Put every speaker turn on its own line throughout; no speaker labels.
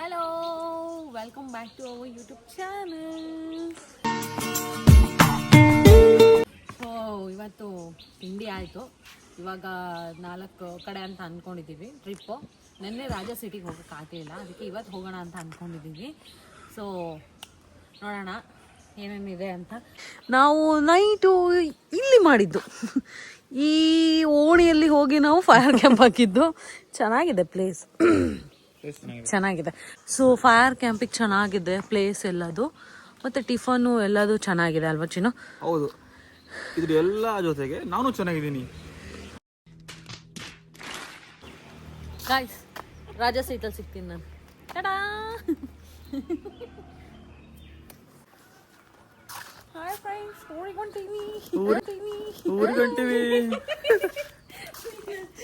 Hello, welcome back to our YouTube channel. So ಇವತ್ತು ತಿಂಡಿ ಆಯಿತು. ಇವಾಗ 4 ಕಡೆ ಅಂತ ಅಂದ್ಕೊಂಡಿದ್ದೀವಿ ಟ್ರಿಪ್ಪು. ನೆನ್ನೆ ರಾಜ ಸಿಟಿಗೆ ಹೋಗೋಕ್ಕಾಗಲಿಲ್ಲ, ಅದಕ್ಕೆ ಇವತ್ತು ಹೋಗೋಣ ಅಂತ ಅಂದ್ಕೊಂಡಿದ್ದೀವಿ. ಸೊ ನೋಡೋಣ ಏನೇನಿದೆ ಅಂತ. ನಾವು ನೈಟು ಇಲ್ಲಿ ಮಾಡಿದ್ದು, ಈ ಓಣಿಯಲ್ಲಿ ಹೋಗಿ ನಾವು ಫೈರ್ ಕ್ಯಾಂಪ್ ಹಾಕಿದ್ದು. ಚೆನ್ನಾಗಿದೆ ಪ್ಲೇಸ್, ಚೆನ್ನಾಗಿದೆ. ಸೊ ಫೈರ್ ಕ್ಯಾಂಪಿಗೆ ಚೆನ್ನಾಗಿದೆ ಪ್ಲೇಸ್ ಎಲ್ಲದು, ಮತ್ತು ಟಿಫನು ಎಲ್ಲದು ಚೆನ್ನಾಗಿದೆ ಅಲ್ವಾ ಚಿನ್ನು?
ಹೌದು, ಇದ್ರ ಎಲ್ಲ ಜೊತೆಗೆ ನಾನು ಚೆನ್ನಾಗಿದ್ದೀನಿ.
ಗಾಯ್ಸ್, ರಾಜಾ ಸೀಟಲ್ಲಿ ಸಿಗ್ತೀನಿ ನಾನು. ಟಡಾ! ಹಾಯ್ ಫ್ರೆಂಡ್ಸ್, ಊರಿಗೆ
ಹೊಂಟೀವಿ.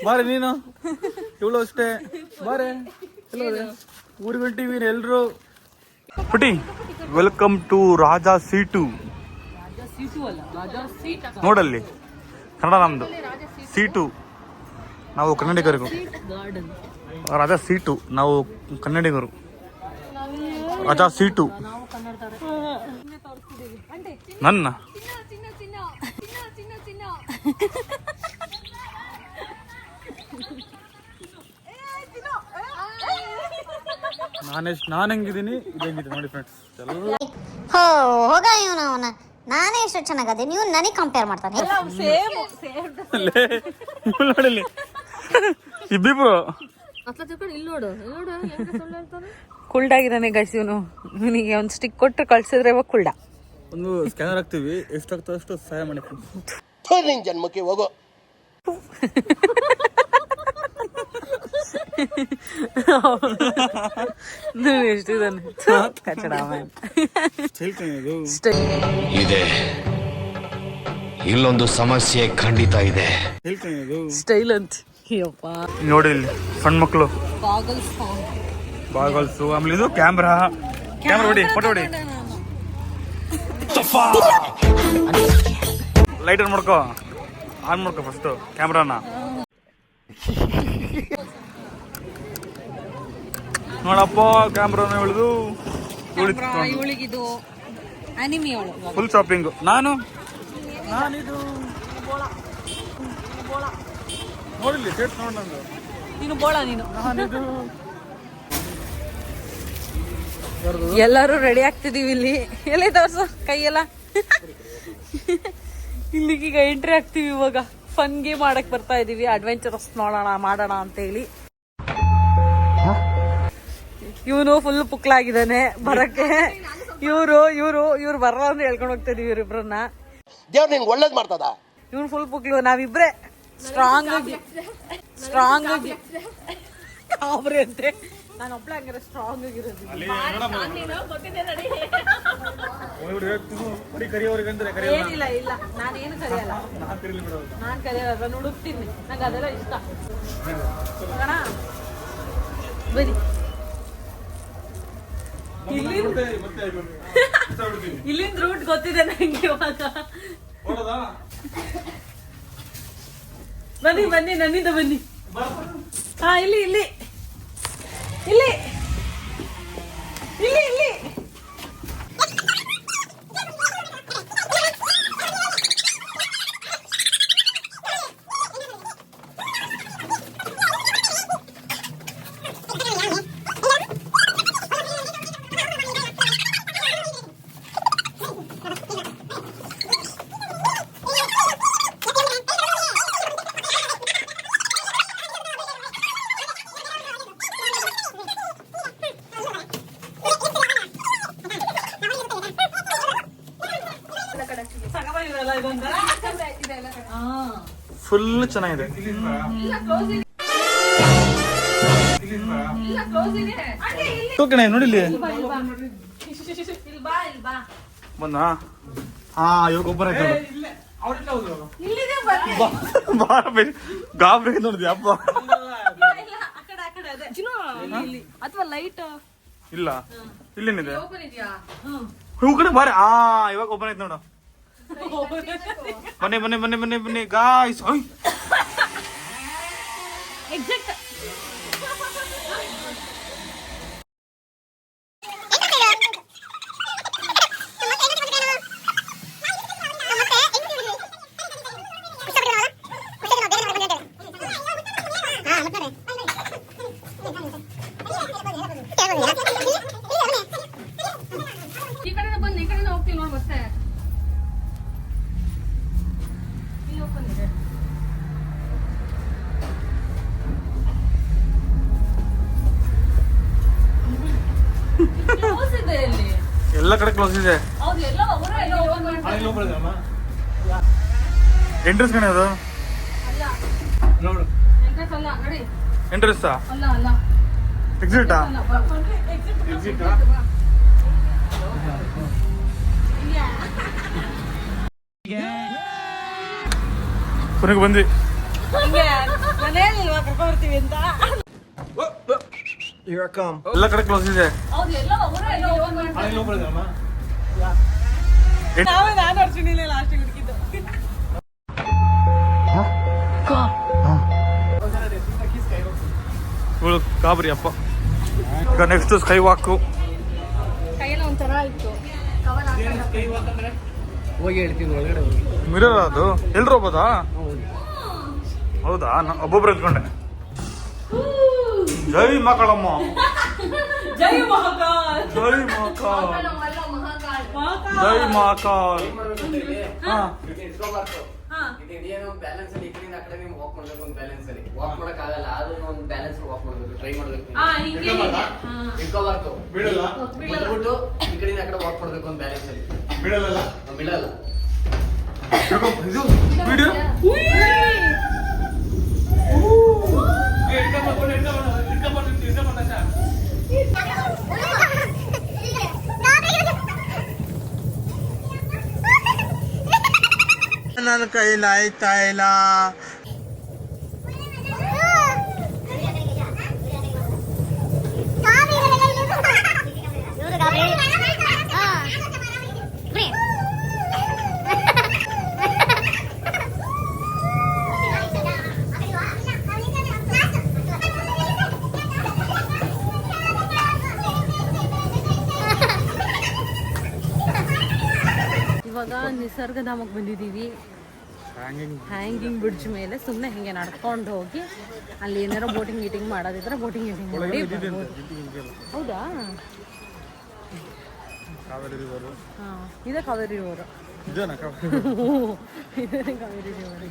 ಬಾರೆ ನೀನು, ಇವಳು ಅಷ್ಟೇ ಬಾರೆ. ಊರಿಗೆ ಹೊಂಟೀವಿ ಎಲ್ರು. ಪುಟಿ, ವೆಲ್ಕಮ್ ಟು ರಾಜಾ ಸೀಟು. ನೋಡಲ್ಲಿ ಕನ್ನಡ ನಮ್ದು ಸೀಟು. ನಾವು ಕನ್ನಡಿಗರು. ರಾಜಾ ಸೀಟು, ನಾವು ಕನ್ನಡಿಗರು. ರಾಜಾ ಸೀಟು ನನ್ನ ನಾನು ಹೆಂಗಿದ್ದೀನಿ, ಇದು ಹೆಂಗಿದೆ ನೋಡಿ ಫ್ರೆಂಡ್ಸ್.
ಹೋಗ ಇವನು ಅವನ, ನಾನೇ ಎಷ್ಟು ಚೆನ್ನಾಗದೆ, ನೀವು ನನಗೆ ಕಂಪೇರ್ ಮಾಡ್ತಾನೆ.
ನೋಡಲಿ ಇಬ್ಬಿಬ್ರು
ಕುಲ್ಡಾಗಿದ್ದಾನೆ ಗೈಸ್ ಇವನು. ಇವನಿಗೆ ಒಂದು ಸ್ಟಿಕ್ ಕೊಟ್ಟು ಕಳ್ಸಿದ್ರೆ ಇವಾಗ ಕುಲ್ಡ.
ಒಂದು ಸ್ಕ್ಯಾನರ್ ಹಾಕ್ತಿವಿ, ಎಷ್ಟಾಗ್ತದೆ ಅಷ್ಟು ಸಹಾಯ ಮಾಡಿ.
ಜನ್ಮಕ್ಕೆ ಹೋಗೋ.
ಎಷ್ಟಿದ್ದಾನೆ
ಇದೆ. ಇಲ್ಲೊಂದು ಸಮಸ್ಯೆ ಖಂಡಿತ ಇದೆ.
ಸ್ಟೈಲ್ ಅಂತ
ನೋಡಿ ಇಲ್ಲಿ ಸಣ್ಣ ಮಕ್ಕಳು ಬಾಗಲ್ಸು, ಆಮೇಲೆ ಇದು ಕ್ಯಾಮ್ರಾ ಹೊಡಿ, ಫೋಟೋ ಹೊಡಿ. ಲೈಟ್ ಆನ್ ಮಾಡ್ಕೋ, ಫಸ್ಟ್ ಕ್ಯಾಮ್ರಾನ. ನೋಡಪ್ಪ ಕ್ಯಾಮ್ರಾನ ಇಳಿದು
ಇವಳಿಗಿದು ಅನಿಮಿ ಒಳಗೆ
ಫುಲ್ ಶಾಪಿಂಗು. ನಾನಿದು ನೋಡಿಲ್ಲಿ ಶೇಟ್ ನೋಡ್ ನಂದು.
ನೀನು ಬೋಳ, ನೀನು
ನಾನಿದು
ಎಲ್ಲರೂ ರೆಡಿ ಆಗ್ತಿದೀವಿ ಇಲ್ಲಿ. ಎಲ್ಲಿ ತೋರ್ಸು ಕೈಯೆಲ್ಲ. ಇಲ್ಲಿಗೀಗ ಎಂಟ್ರಿ ಆಗ್ತೀವಿ. ಇವಾಗ ಫನ್ ಗೇಮ್ ಮಾಡಕ್ ಬರ್ತಾ ಇದೀವಿ, ಅಡ್ವೆಂಚರಸ್ ಮಾಡೋಣ ಅಂತ ಹೇಳಿ. ಇವನು ಫುಲ್ ಪುಕ್ಲಾಗಿದ್ದಾನೆ ಬರಕ್ಕೆ. ಇವ್ರು ಬರಲ್ಲ ಅಂತ ಹೇಳ್ಕೊಂಡು ಹೋಗ್ತಾ ಇದೀವಿ ಇವ್ರಿಬ್ರನ್ನ.
ದೇವ್ರು ನಿನ್ಗೆ ಒಳ್ಳೇದ್ ಮಾಡ್ತದ.
ಇವ್ನು ಫುಲ್ ಪುಕ್ಲು, ನಾವಿಬ್ರೆ ಸ್ಟ್ರಾಂಗ್ ಆಗಿ ಕಾಬ್ರಿ ಅಂತೆ. ನಾನು ಒಬ್ಳೆ ಹಂಗಾರೆ ಸ್ಟ್ರಾಂಗ್ ಆಗಿರೋದು. ಏನಿಲ್ಲ, ಇಲ್ಲ ನಾನೇನು ಕರೆಯಲ್ಲ, ನಾನು ಕರೆಯಲ್ಲ, ನಾನು ಹುಡುಕ್ತೀನಿ. ನಂಗೆ ಅದೆಲ್ಲ ಇಷ್ಟ. ಬನ್ನಿ, ಇಲ್ಲಿಂದ ರೂಟ್ ಗೊತ್ತಿದೆ ನಂಗೆ ಇವಾಗ. ಬನ್ನಿ ನನ್ನಿಂದ ಬನ್ನಿ. ಹಾ, ಇಲ್ಲಿ
ಫುಲ್ ಚೆನ್ನಾಗಿದೆ. ನೋಡಿಲ್ಲಿ ಬಂದ. ಹಾ, ಇವಾಗ ಒಬ್ಬರ ಗಾಬ್ರಿ ನೋಡಿದ್ಯಾ ಅಪ್ಪ?
ಅಥವಾ ಲೈಟ್
ಇಲ್ಲ, ಇಲ್ಲೇನಿದೆ ಹೂ ಕಡೆ ಬಾರಿ. ಇವಾಗ ಒಬ್ಬನ ಐತೆ ನೋಡು. ಬನ್ನಿ ಗಾಯ್ಸ್.
ಎಕ್ಸಾಕ್ಟ್
ಎಲ್ಲ ಕಡೆ ಕ್ಲೋಸ್ ಇದೆ.
ಹೌದು, ಎಲ್ಲ ಓಪನ್ ಮಾಡ್ತಾರೆ.
ಎಂಟ್ರೆನ್ಸ್ ಕಣೆ ಅದು.
ಎಂಟ್ರೆನ್ಸ್ ಅಲ್ಲ, ನೋಡಿ.
ಎಂಟ್ರೆನ್ಸ್
ಅಲ್ಲ
ಎಕ್ಸಿಟಾ? ಕೊನೆಗೆ ಬಂದ್ವಿ.
ನಾನು ಹೇಳಿಲ್ವಾ ಕರ್ಕೊಂಡು ಬರ್ತೀವಿ ಅಂತ.
ಎಲ್ಲ ಕಡೆ ಕ್ಲೋಸ್ ಇದೆ.
ಹೌದು, ಎಲ್ಲ ಓಪನ್ ಮಾಡ್ತಾರೆ. ನಾನು ಅರ್ಜುನಿಲ್ಲ ಲಾಸ್ಟ್ ಹುಡುಕಿದ್ದು.
ಇವಳು ಕಾಬರಿ ಅಪ್ಪ. ಈಗ ನೆಕ್ಸ್ಟ್ ಸ್ಕೈ ವಾಕು.
ಕೈಯೆಲ್ಲ ಒಂಥರ ಇತ್ತು.
ಮಿರರ್ ಅದು ಎಲ್ರು ಹೋಗ್ಬೋದಾ? ಹೌದಾ? ಒಬ್ಬೊಬ್ರು ಎತ್ಕೊಂಡೆ. ಜೈ ಮಕ್ಕಳಮ್ಮ,
ಜೈ ಮಹಾಕಾಲ್,
ಜೈ ಮಹಾಕಾಲ್, ಜೈ ಮಹಾಕಾಲ್. ಹಾ,
ಬ್ಯಾಲೆನ್ಸ್ ಅಲ್ಲಿ ಈ ಕಡೆಯಿಂದ ಆ ಕಡೆ ನೀವು ವಾಕ್ ಮಾಡ್ಬೇಕು. ಒಂದು ಬ್ಯಾಲೆನ್ಸ್ ಅಲ್ಲಿ ವಾಕ್ ಮಾಡಕ್ ಆಗಲ್ಲ, ಆದ್ರೂ ಒಂದು ಬ್ಯಾಲೆನ್ಸ್ ವಾಕ್ ಮಾಡ್ಬೇಕು, ಟ್ರೈ ಮಾಡ್ಬೇಕು. ಇಟ್ಕೋಬಾರ್ದು, ಬಿಟ್ಬಿಟ್ಟು ಈ ಕಡೆಯಿಂದ ಆ ಕಡೆ ವಾಕ್ ಮಾಡ್ಬೇಕು. ಒಂದು ಬ್ಯಾಲೆನ್ಸ್ ಅಲ್ಲಿ ಬಿಡಲ್ಲ.
ಇದು ವಿಡಿಯೋ ನನ್ನ ಕೈಲಿ ಆಯ್ತಾ ಇಲ್ಲ.
ಇವಾಗ ನಿಸರ್ಗಧಾಮಕ್ಕೆ ಬಂದಿದ್ದೀವಿ. ಹ್ಯಾಂಗಿಂಗ್ ಬ್ರಿಡ್ಜ್ ಮೇಲೆ ಸುಮ್ಮನೆ ಹಿಂಗೆ ನಡ್ಕೊಂಡು ಹೋಗಿ ಅಲ್ಲಿ ಏನಾರೋ ಬೋಟಿಂಗ್ ಗೀಟಿಂಗ್ ಮಾಡೋದಿದ್ರೆ ಬೋಟಿಂಗ್ ಗೀಟಿಂಗ್ ಮಾಡಿ ಬರ್ಬೋದು. ಹೌದಾ? ಹಾಂ, ಇದೇ ಕಾವೇರಿ ರಿವರ್. ಇದೇ ಕಾವೇರಿ ರಿವರ್.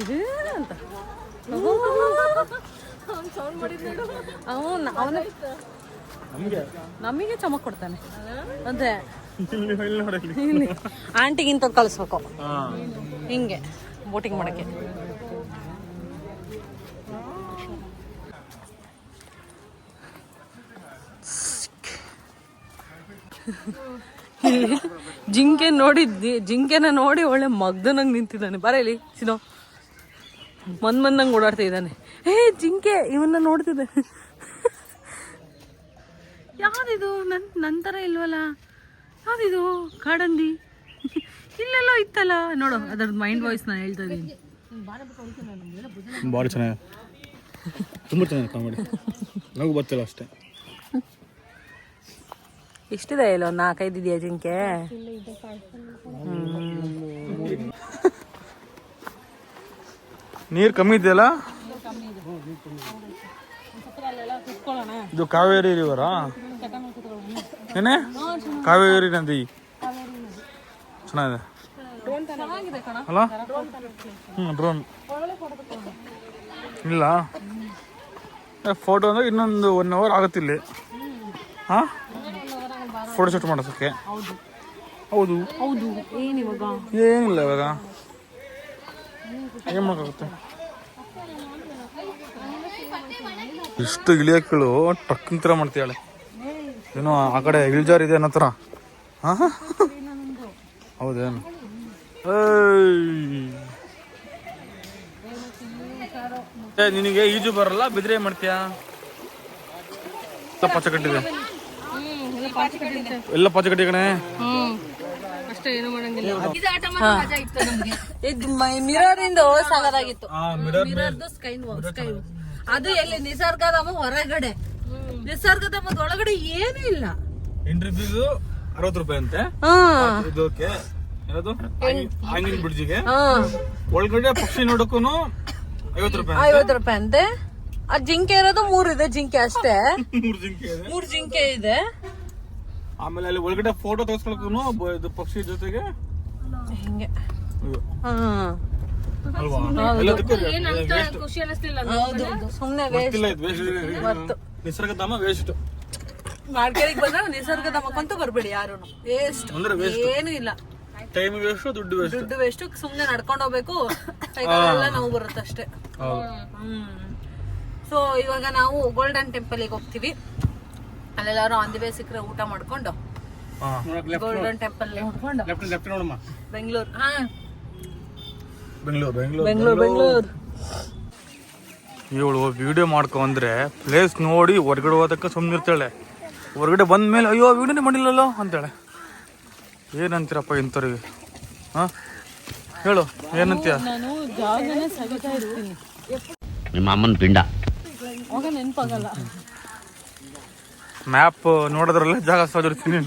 ಇದು ಅಂತ ಸೌಂಡ್ ಮಾಡಿದ್ದು ಅವನು ನಮಗೆ ಚಮಕ್ ಕೊಡ್ತಾನೆ ಅಂದ್ರೆ ಆಂಟಿಗಿಂತ ಕಳಿಸ್ಬೇಕು ಹಿಂಗೆ ಬೋಟಿಂಗ್ ಮಾಡಕ್ಕೆ. ಜಿಂಕೆನ ನೋಡಿ ಒಳ್ಳೆ ಮಗ್ದನಂಗೆ ನಿಂತಿದ್ದಾನೆ. ಬರೇಲಿ ಸಿನೋ ಮಂದಂಗೆ ಓಡಾಡ್ತಾ ಇದ್ದಾನೆ. ಜಿಂಕೆ ಇವನ್ನ ನೋಡ್ತಿದ್ದೆ. ಯಾವ್ದಿದು? ನಂತರ ಇಲ್ವಲ್ಲ, ಯಾವ್ದಿದು? ಕಾಡಂದಿ ಇಲ್ಲೆಲ್ಲೋ ಇತ್ತಲ್ಲ ನೋಡು. ಅದ್ರದ್ದು ಮೈಂಡ್ ವಾಯ್ಸ್ ನಾನು ಹೇಳ್ತಾ ಇದ್ದೀನಿ.
ಭಾರಿ ಚೆನ್ನಾಗಿ, ತುಂಬ ಚೆನ್ನಾಗಿ ಕಾಮಿಡಿ. ನನಗೂ ಗೊತ್ತಿಲ್ಲ ಅಷ್ಟೇ.
ಎಷ್ಟಿದೆ? ಇಲ್ಲ ಒಂದು 4-5 ಇದೆಯಾ ಜಿಂಕೆ?
ನೀರು ಕಮ್ಮಿ ಇದೆಯಲ್ಲ. ಇದು ಕಾವೇರಿ ರಿವರಾ? ಏನೇ ಕಾವೇರಿ ನದಿ ಚೆನ್ನಾಗಿದೆ ಅಲ್ಲ? ಡ್ರೋನ್ ಇಲ್ಲ ಫೋಟೋ ಅಂದ್ರೆ ಇನ್ನೊಂದು 1 hour ಆಗುತ್ತೆ ಇಲ್ಲಿ. ಹಾ, ಫೋಟೋ ಶೂಟ್ ಮಾಡೋದಕ್ಕೆ. ಹೌದು
ಹೌದು. ಏನಿವಾಗ?
ಏನಿಲ್ಲ ಇವಾಗ ಏನ್ ಮಾಡೋಕ್ಕಾಗುತ್ತೆ. ಇಷ್ಟು ಇಳಿಯಕ್ಕಳು ಟ್ರಕ್ ಥರ ಮಾಡ್ತೀಯಾಳೆ. ಏನೋ ಆ ಕಡೆ ಇಳಿಜಾರ್ ಇದೆ ಅನ್ನೋ ಥರ. ಹಾಂ, ಹೌದೇನು? ನಿನಗೆ ಈಜು ಬರಲ್ಲ, ಬಿದ್ರೆ ಏನ್ ಮಾಡ್ತೀಯಾ? ಎಲ್ಲ ಪಾಚ ಕಟ್ಟಿದೆ, ಎಲ್ಲ ಪಾಚ ಕಟ್ಟಿ ಕಣೆ.
ಅಷ್ಟೇ, ಏನು ಮಾಡಂಗಿಲ್ಲ. ಮಿರರ್ ಇಂದ ಸಾಕಾಗಿತ್ತು. ಸ್ಕೈ ಅದು ಎಲ್ಲಿ? ನಿಸರ್ಗಧಾಮ ಹೊರಗಡೆ. ನಿಸರ್ಗಧಾಮದ ಒಳಗಡೆ ಏನೂ ಇಲ್ಲ.
ಎಂಟ್ರಿ ಫೀಸ್ 60 ರೂಪಾಯಿ ಅಂತೆ. ಇದಕ್ಕೆ ಏನದು ಹ್ಯಾಂಗಿಂಗ್ ಬ್ರಿಡ್ಜಿಗೆ. ಒಳಗಡೆ ಪಕ್ಷಿ ನೋಡಕ್ಕೂ 50 ರೂಪಾಯಿ.
50 ರೂಪಾಯಿ ಅಂತೆ. ಆ ಜಿಂಕೆ ಇರೋದು 3 ಇದೆ. ಜಿಂಕೆ ಅಷ್ಟೇ
3
ಜಿಂಕೆ ಇದೆ.
ಆಮೇಲೆ ಅಲ್ಲಿ ಒಳಗಡೆ ಫೋಟೋ ತೆಗೆಸ್ಕೊಳಕ್ಕೂ ಇದು ಪಕ್ಷಿ ಜೊತೆಗೆ
ಹಿಂಗೆ.
ಅಲ್ವಾ?
ಖುಷಿ ಅನಿಸ್ತಿಲ್ಲ. ಸುಮ್ಮನೆ ವೇಸ್ಟ್.
ನಿಸರ್ಗಧಾಮ ವೇಸ್ಟ್.
ಮಾಡ್ಕೇರಿಗೆ ಬಂದ್ರೆ ನಿಸರ್ಗದ ಮಕ್ಕಂತೂ ಬರ್ಬೇಡಿ ಯಾರು. ವೇಸ್ಟ್,
ಅಂದ್ರೆ waste.
ಏನು ಇಲ್ಲ.
ಟೈಮ್ ವೇಸ್ಟ್, ದುಡ್ಡು ವೇಸ್ಟ್.
ದುಡ್ಡು ವೇಸ್ಟ್, ಸುಮ್ನೆ ನಡ್ಕೊಂಡು ಹೋಗ್ಬೇಕು, ಕೈಕಾಲೆಲ್ಲ ನೋವು ಬರುತ್ತೆ ಅಷ್ಟೇ. ಸೊ ಇವಾಗ ನಾವು ಗೋಲ್ಡನ್ ಟೆಂಪಲ್ಗೆ ಹೋಗ್ತೀವಿ. ಅಲ್ಲೆಲ್ಲಾರು ಆನ್ ದಿ ವೇ ಸಿಕ್ಕರೆ ಊಟ ಮಾಡ್ಕೊಂಡು ಗೋಲ್ಡನ್ ಟೆಂಪಲ್ ನೋಡ್ಕೊಂಡು ಬೆಂಗಳೂರು. ಬೆಂಗಳೂರು
ಇವಳು ವಿಡಿಯೋ ಮಾಡ್ಕೊಂಡ್ರೆ ಪ್ಲೇಸ್ ನೋಡಿ ಹೊರಗಡೆ ಹೋದಕ್ಕೆ ಸುಮ್ಮನೆ ಇರ್ತಾಳೆ. ಹೊರಗಡೆ ಬಂದ ಮೇಲೆ ಅಯ್ಯೋ ವಿಡಿಯೋನೇ ಮಾಡಿಲ್ಲಲ್ಲ ಅಂತಾಳೆ. ಏನಂತೀರಪ್ಪ ಇಂಥವ್ರಿಗೆ? ಹಾಂ ಹೇಳು, ಏನಂತೀಯ?
ನಾನು ಜಾಗನೇ ಸವಿತಾ ಇರ್ತೀನಿ.
ನಿಮ್ಮ ಅಮ್ಮನ ಪಿಂಡ
ಅವಾಗ ನೆನಪಾಗಲ್ಲ.
ಮ್ಯಾಪ್ ನೋಡೋದ್ರಲ್ಲೇ ಜಾಗ ಸವಿರ್ತೀನಿ.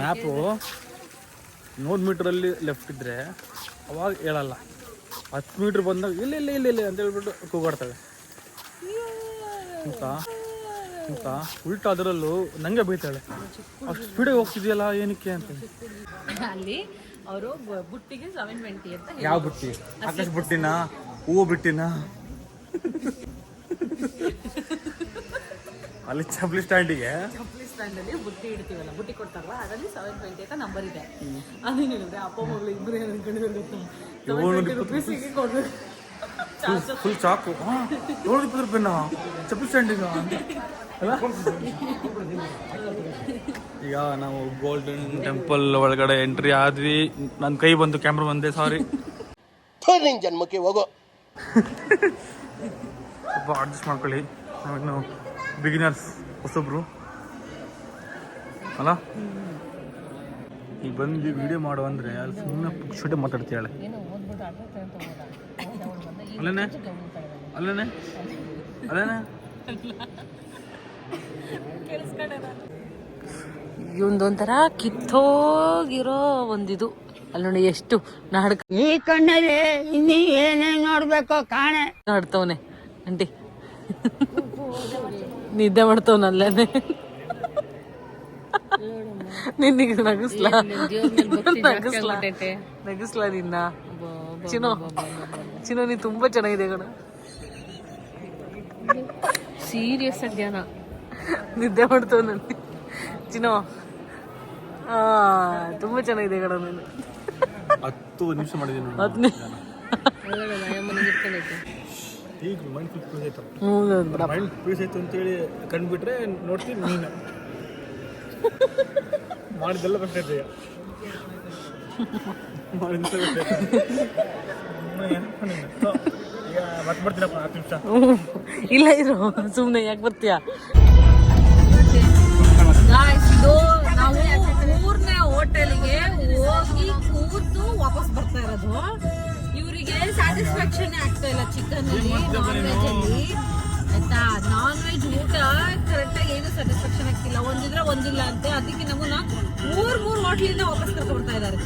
ಮ್ಯಾಪು 100 ಮೀಟ್ರಲ್ಲಿ ಲೆಫ್ಟ್ ಇದ್ರೆ ಅವಾಗ ಹೇಳಲ್ಲ. 10 ಮೀಟ್ರ್ ಬಂದಾಗ ಇಲ್ಲ ಇಲ್ಲ ಇಲ್ಲ ಇಲ್ಲ ಅಂತ ಹೇಳ್ಬಿಟ್ಟು ಕೂಗಾಡ್ತಾಳೆ. ಅಂತ ಉಲ್ಟಾ ಅದರಲ್ಲೂ ನಂಗೆ ಬೈತಾಳೆ, ಅಷ್ಟು ಸ್ಪೀಡಾಗಿ ಹೋಗ್ತಿದ್ಯಲ್ಲ ಏನಕ್ಕೆ ಅಂತ.
ಅಲ್ಲಿ ಅವರು ಬುಟ್ಟಿಗೆ 720 ಅಂತ.
ಯಾವ ಬುಟ್ಟಿ? ಆಕಾಶ ಬುಟ್ಟಿನ, ಹೂವು ಬಿಟ್ಟಿನ? ಅಲ್ಲಿ ಚಪ್ಪಲಿ ಸ್ಟ್ಯಾಂಡಿಗೆ
ಅಲ್ಲಿ ಬುಟ್ಟಿ ಇಡ್ತೀವಲ್ಲ, ಬುಟ್ಟಿ ಕೊಡ್ತಾರಲ್ಲ, ಅದರಲ್ಲಿ 720 ಅಂತ ನಂಬರ್ ಇದೆ. ಅದೇನು ಹೇಳಿದ್ರೆ ಅಪ್ಪ ಮಗಳು ಇಬ್ಬರು ಅನ್ಕೊಂಡಿದ್ರು ಗೊತ್ತಾ, 720 ರೂಪೀಸಿಗೆ ಕೊಡ್ಬೇಕು.
ಫುಲ್ ಚಾಕು. 720 ರೂಪಾಯಿನ ಚಪ್ಪಲಿ ಸ್ಟ್ಯಾಂಡಿಗ ಅಲ್ಲ. ಈಗ ನಾವು ಗೋಲ್ಡನ್ ಟೆಂಪಲ್ ಒಳಗಡೆ ಎಂಟ್ರಿ ಆದ್ವಿ. ನನ್ನ ಕೈ ಬಂದು ಕ್ಯಾಮ್ರಾ ಬಂದೆ, ಸಾರಿ.
ನಿನ್ ಜನ್ಮಕ್ಕೆ ಹೋಗೋ.
ಸ್ವಲ್ಪ ಅಡ್ಜಸ್ಟ್ ಮಾಡ್ಕೊಳ್ಳಿ, ನಾವಿನ್ನು ಬಿಗಿನರ್ಸ್, ಹೊಸೊಬ್ರು ಅಲ್ಲ. ಈಗ ಬಂದು ವಿಡಿಯೋ ಮಾಡು ಅಂದರೆ ಅಲ್ಲಿ ಸುಮ್ಮನೆ ಪುಕ್ಷಟೆ ಮಾತಾಡ್ತೀಯಾಳೆ. ಅಲ್ಲೇನೆ ಅಲ್ಲೇನೆ ಅಲ್ಲೇನೆ
ಇವಂದೊಂಥರ ಕಿತ್ತೋಗಿರೋ ಒಂದಿದು. ಅಲ್ಲಿ ನೋಡಿ ಎಷ್ಟು ನಾಟಕ.
ಈ ಕಣ್ಣಲ್ಲಿ ಇನ್ನೀ ಏನೇನ್ ನೋಡ್ಬೇಕೋ ಕಾಣೆ
ನಾಡ್ತವನೆ ಅಂಟಿ. ನಿದ್ದೆ ಮಾಡ್ತವನಲ್ಲೇನೆ. ನಿನ್ನಿಗೆ ನಗಿಸ್ಲಾ ನಿನ್ನ ಚಿನ್ನೋ ನೀ ತುಂಬಾ ಚೆನ್ನಾಗಿದೆ ಕಣ. ಸೀರಿಯಸ್ ಆಗಿ ಧ್ಯಾನ ನಿದ್ದೆ ಮಾಡ್ತವ ನನಗೆ ಚಿನ್ನೋ. ತುಂಬಾ ಚೆನ್ನಾಗಿದೆ ಕಣ ನೀನು.
10 ನಿಮಿಷ ಮಾಡಿದ್ದೀನಿ. ಈಗ ಮೈಂಡ್ ಫುಲ್ ಪೀಸ್ ಆಯ್ತು. ಮೈಂಡ್ ಪೀಸ್ ಆಯ್ತು ಅಂತೇಳಿ ಕಂಡುಬಿಟ್ರೆ ನೋಡ್ತೀನಿ ನೀನು ಮಾಡಿದ್ದೆಲ್ಲ ಬರ್ತಾಯಿದ್ದೀಯ. ಈಗ ಮತ್ತೆ ಬರ್ತೀನಪ್ಪ 10 ನಿಮಿಷ.
ಇಲ್ಲ ಇರು, ಸುಮ್ಮನೆ ಯಾಕೆ ಬರ್ತೀಯ? ಇದು ನಾವು 3ನೇ ಹೋಟೆಲ್ಗೆ ಹೋಗಿ ಕೂತು ವಾಪಸ್ ಬರ್ತಾ ಇರೋದು. ಇವರಿಗೆ ಸ್ಯಾಟಿಸ್ಫ್ಯಾಕ್ಷನ್ ಆಗ್ತಾ ಇಲ್ಲ ಚಿಕನ್ ಅಲ್ಲಿ, ನಾನ್ ವೆಜ್ ಅಲ್ಲಿ ಆಯ್ತಾ. ನಾನ್ ವೆಜ್ ಊಟ ಕರೆಕ್ಟಾಗಿ ಏನು ಸ್ಯಾಟಿಸ್ಫ್ಯಾಕ್ಷನ್ ಆಗ್ತಿಲ್ಲ. ಒಂದಿದ್ರೆ ಒಂದಿಲ್ಲ ಅಂತೆ. ಅದಕ್ಕೆ ನಮ್ಮನ್ನ 3 ಹೋಟ್ಲಿಂದ ವಾಪಸ್ ಕರ್ಕೊಂಡ್ಬರ್ತಾ ಇದ್ದಾರೆ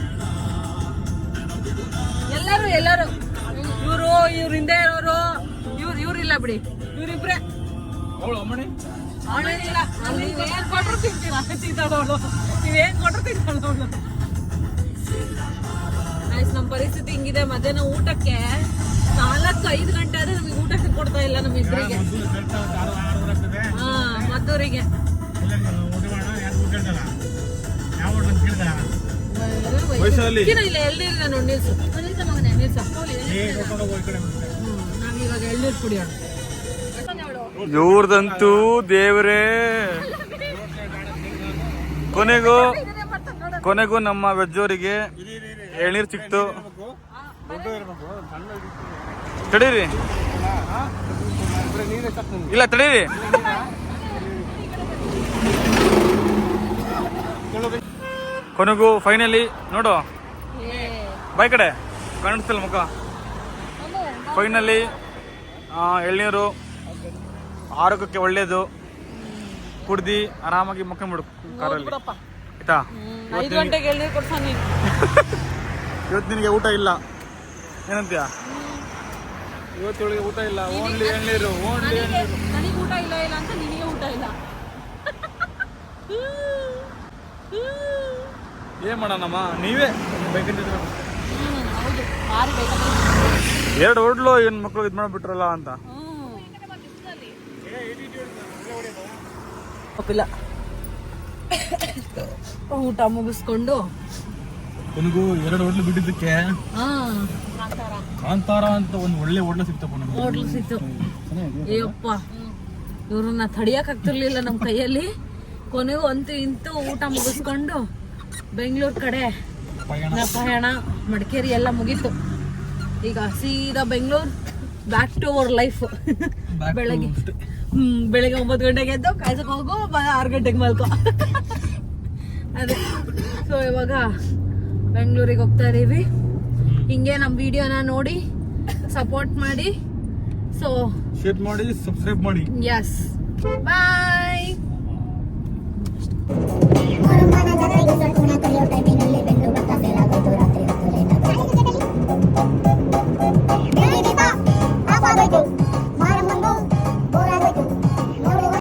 ಎಲ್ಲರೂ. ಇವ್ರ ಹಿಂದೆ ಇರೋರು ಇವ್ರಿಲ್ಲ ಬಿಡಿ, ಇವ್ರಿಬ್ರೆ. ಅವಳೇನಿಲ್ಲ, ನೀವೇನ್ ಕೊಟ್ರು ತಿಂತೀರ, ತಿಂತಾಳವಳು. ನೀವೇನ್ ಕೊಟ್ರು ತಿಂತಾಳವಳು. ನಮ್ಮ ಪರಿಸ್ಥಿತಿ ಹಿಂಗಿದೆ. ಮಧ್ಯಾಹ್ನ ಊಟಕ್ಕೆ 4-5 ಗಂಟೆ ಆದ್ರೆ ನಮಗೆ ಊಟಕ್ಕೆ ಕೊಡ್ತಾ ಇಲ್ಲ ನಮ್ಮಿಬ್ಬರಿಗೆ. ಮದ್ದೂರಿಗೆ ಇಲ್ಲ ಎಳ್ನೀರಿನ ನೋಡಿ ನಿಲ್ಸು. ನಾವಿವಾಗ ಎಳ್ನೀರು ಕುಡಿಯೋಣ.
ಇವ್ರದಂತೂ ದೇವರೇ. ಕೊನೆಗೂ ನಮ್ಮ ವೆಜ್ಜವರಿಗೆ ಎಳ್ನೀರು ಸಿಕ್ತು. ತಡೀರಿ, ಇಲ್ಲ ತಡೀರಿ. ಕೊನೆಗೂ ಫೈನಲಿ ನೋಡು, ಬಾಯ್ ಕಡೆ ಕಾಣಿಸ್ತಲ್ಲ ಮುಖ. ಫೈನಲಿ ಎಳ್ನೀರು ಆರೋಗ್ಯಕ್ಕೆ ಒಳ್ಳೇದು. ಕುಡ್ದು ಆರಾಮಾಗಿ ಮುಖಂಬಿಡು ಕಾರಲ್ಲಿ ಆಯ್ತಾ.
5 ಗಂಟೆಗೆ ಎಳ್ನೀರು ಕೊಡ್ಸಾನ.
ಇವತ್ತು ನಿನಗೆ ಊಟ ಇಲ್ಲ ಏನಂತೀಯ? ಇವತ್ತೊಳಗೆ ಊಟ ಇಲ್ಲ, ಓನ್ಲಿ ಎಳ್ನೀರು.
ನನಗೆ ಊಟ ಇಲ್ಲ ಅಂತ ನಿನಗೆ ಊಟ ಇಲ್ಲ.
ಏನ್ ಮಾಡೋಣಮ್ಮ, ನೀವೇ ಬೇಕಂತಿದ್ರು.
ಹೌದು, ಭಾರಿ ಬೇಕಾದ್ರೆ
2 ಹೋಟ್ಲು ಏನು ಮಕ್ಕಳು ಇದು ಮಾಡಿಬಿಟ್ರಲ್ಲ ಅಂತ.
ತಪ್ಪಿಲ್ಲ. ಊಟ ಮುಗಿಸ್ಕೊಂಡು
ನನಗೂ 2 ಹೋಟ್ಲು ಬಿಟ್ಟಿದ್ದಕ್ಕೆ
ಹಾ
ಕಾಂತಾರ ಅಂತ ಒಂದು ಒಳ್ಳೆ ಹೋಟ್ಲು ಸಿಕ್ತಪ್ಪ ನಮ್ಗೆ.
ಹೋಟ್ಲು ಸಿಕ್ತು. ಅಯ್ಯಪ್ಪ ಇವ್ರನ್ನ ತಡಿಯಕ್ ಆಗ್ತಿರ್ಲಿಲ್ಲ ನಮ್ಮ ಕೈಯಲ್ಲಿ. ಕೊನೆಗೂ ಅಂತೂ ಇಂತೂ ಊಟ ಮುಗಿಸ್ಕೊಂಡು ಬೆಂಗಳೂರು ಕಡೆ ಪಯಣ, ಮಡಿಕೇರಿ ಎಲ್ಲ ಮುಗೀತು. ಈಗ ಸೀದಾ Bengaluru, back to our life. ಬೆಳಗ್ಗೆ 9 ಗಂಟೆಗೆ ಎದ್ದು ಕಾಯ್ಸಕ್ ಹೋಗು, 6 ಗಂಟೆಗೆ ಮಲ್ಕೋ. ಅದೇ. ಸೊ ಇವಾಗ ಬೆಂಗಳೂರಿಗೆ ಹೋಗ್ತಾ ಇದೀವಿ. ಹಿಂಗೆ ನಮ್ಮ ವಿಡಿಯೋನ ನೋಡಿ ಸಪೋರ್ಟ್ ಮಾಡಿ. ಸೊ
ಶೇರ್ ಮಾಡಿ, ಸಬ್ಸ್ಕ್ರೈಬ್ ಮಾಡಿ.
ಎಸ್, ಬಾಯ್.
ಅವರ ಮನ ಜನರಿಗೆ ಸ್ವಲ್ಪ ಕಲಿಯೋ ಟೈಮಿಂಗ್